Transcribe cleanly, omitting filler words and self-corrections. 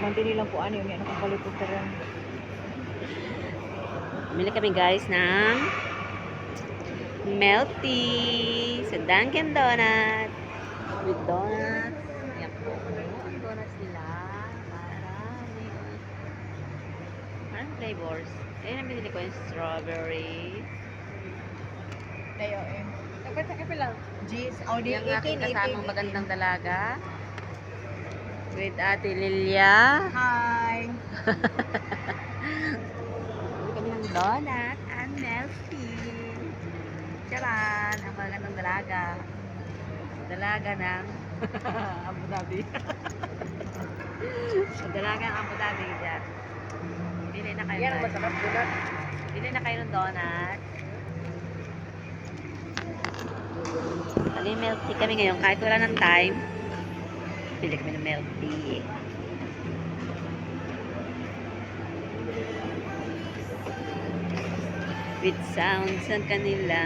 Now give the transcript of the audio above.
Mantili lang po ano yung ano kung paliputaran. Bili kami guys ng milk tea sa Dunkin' Donuts. With donuts. Yan po. Ang donuts nila. Maraming flavors. Ayun ang binili ko yung strawberry. Tayo eh. Takot lang. Jeez. Oh, di Yung aking 18, kasamang 18. magandang dalaga. With Ate Lilia. Hi. Bili kami ng donut and milk tea. Charan! Ang magandang dalaga. Dalaga ng Abu Dhabi. Dalaga ng Abu Dhabi dyan. Bili na kayo. Yan, guys. masarap donut. Bili na kayo ng donut. Bali milk tea kami ngayon. Kahit wala ng time, bili kami ng milk tea. With sounds ang kanila.